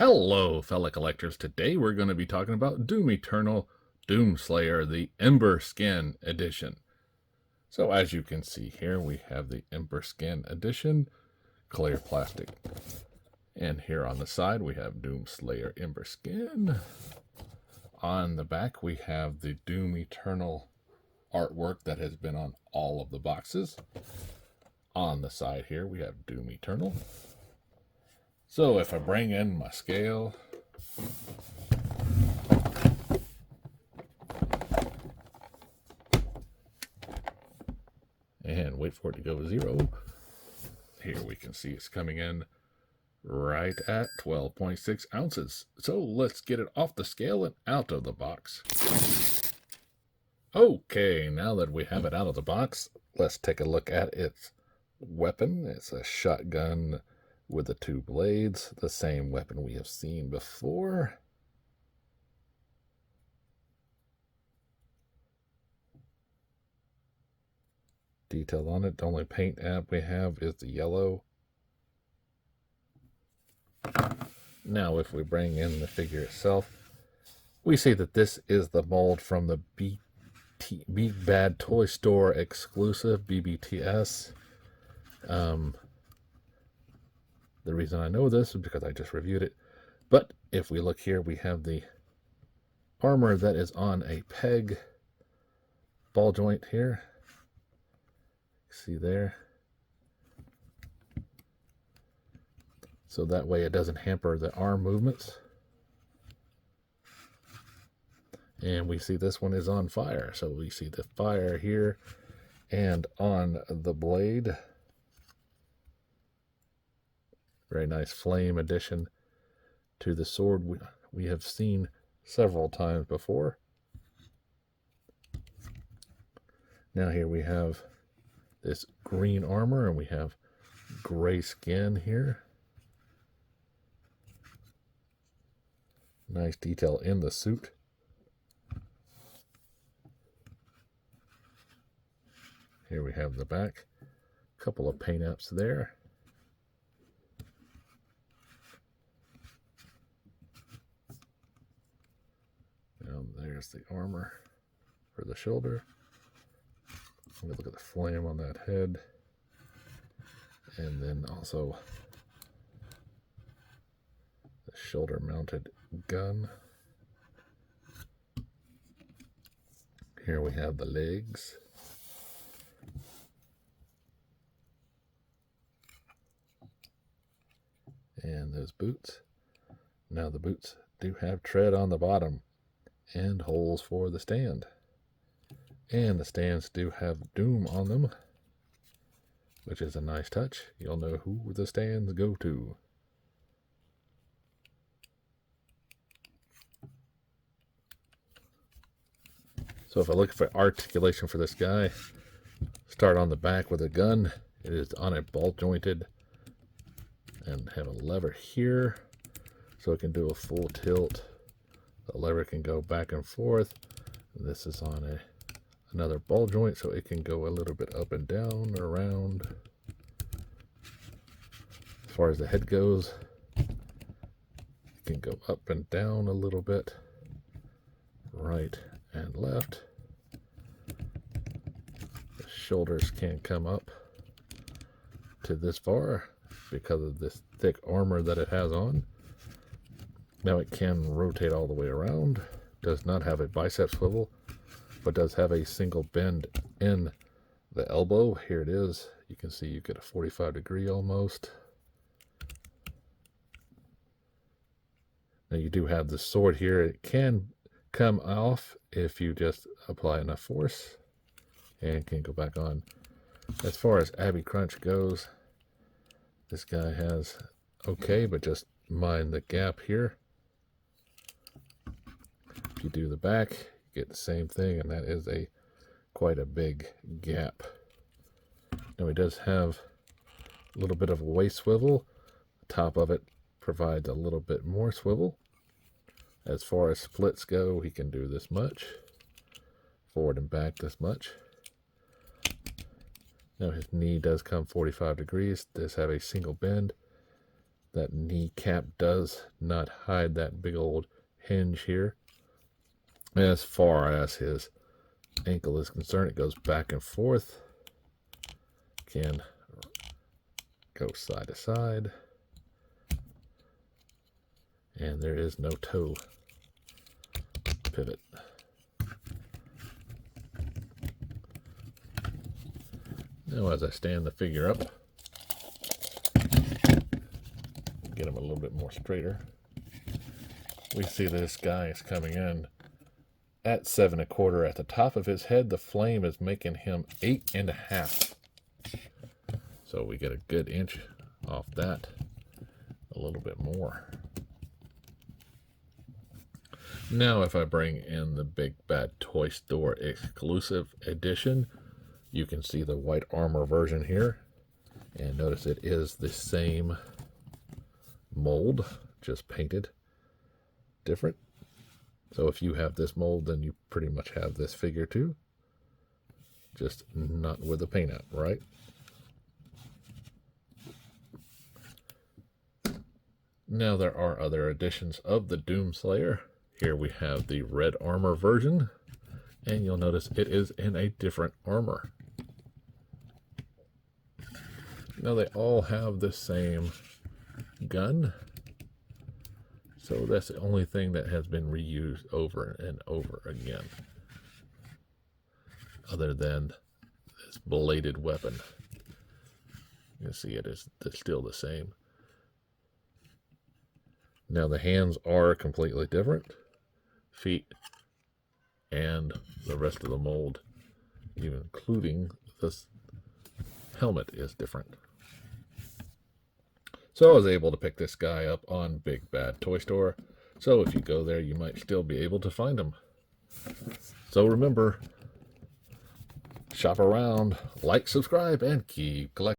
Hello, fellow collectors. Today we're going to be talking about Doom Eternal Doomslayer, the Ember Skin Edition. So as you can see here, we have the Ember Skin Edition, clear plastic. And here on the side, we have Doomslayer Ember Skin. On the back, we have the Doom Eternal artwork that has been on all of the boxes. On the side here, we have Doom Eternal. So if I bring in my scale, and wait for it to go 0, here we can see it's coming in right at 12.6 ounces. So let's get it off the scale and out of the box. Okay, now that we have it out of the box, let's take a look at its weapon. It's a shotgun with the 2 blades, the same weapon we have seen before. Detail on it, the only paint app we have is the yellow. Now if we bring in the figure itself, we see that this is the mold from the Big Bad Toy Store exclusive, BBTS. The reason I know this is because I just reviewed it. But if we look here, we have the armor that is on a peg ball joint here. See there? So that way it doesn't hamper the arm movements. And we see this one is on fire. So we see the fire here and on the blade. Very nice flame addition to the sword we have seen several times before. Now here we have this green armor and we have gray skin here. Nice detail in the suit. Here we have the back. A couple of paint apps there. There's the armor for the shoulder. Look at the flame on that head. And then also the shoulder mounted gun. Here we have the legs. And those boots. Now the boots do have tread on the bottom and holes for the stand. And the stands do have Doom on them, which is a nice touch. You'll know who the stands go to. So if I look for articulation for this guy, start on the back with a gun. It is on a ball jointed and have a lever here so it can do a full tilt. The lever can go back and forth. This is on another ball joint, so it can go a little bit up and down, around. As far as the head goes, it can go up and down a little bit, right and left. The shoulders can come up to this far because of this thick armor that it has on. Now it can rotate all the way around. Does not have a bicep swivel, but does have a single bend in the elbow. Here it is. You can see you get a 45-degree almost. Now you do have the sword here. It can come off if you just apply enough force, and can go back on. As far as Abby Crunch goes, this guy has okay, but just mind the gap here. If you do the back, you get the same thing, and that is quite a big gap. Now he does have a little bit of a waist swivel. The top of it provides a little bit more swivel. As far as splits go, he can do this much. Forward and back this much. Now his knee does come 45 degrees. Does have a single bend. That kneecap does not hide that big old hinge here. As far as his ankle is concerned, it goes back and forth. Can go side to side. And there is no toe pivot. Now as I stand the figure up, get him a little bit more straighter, we see this guy is coming in at 7 1/4 at the top of his head. The flame is making him 8 1/2. So we get a good inch off that, a little bit more. Now if I bring in the Big Bad Toy Store exclusive edition, you can see the white armor version here. And notice it is the same mold, just painted different. So if you have this mold, then you pretty much have this figure too. Just not with the paint out, right? Now there are other editions of the Doomslayer. Here we have the red armor version, and you'll notice it is in a different armor. Now they all have the same gun, so that's the only thing that has been reused over and over again, other than this bladed weapon. You can see it is still the same. Now the hands are completely different. Feet and the rest of the mold, even including this helmet, is different. So I was able to pick this guy up on Big Bad Toy Store. So if you go there, you might still be able to find him. So remember, shop around, like, subscribe, and keep collecting.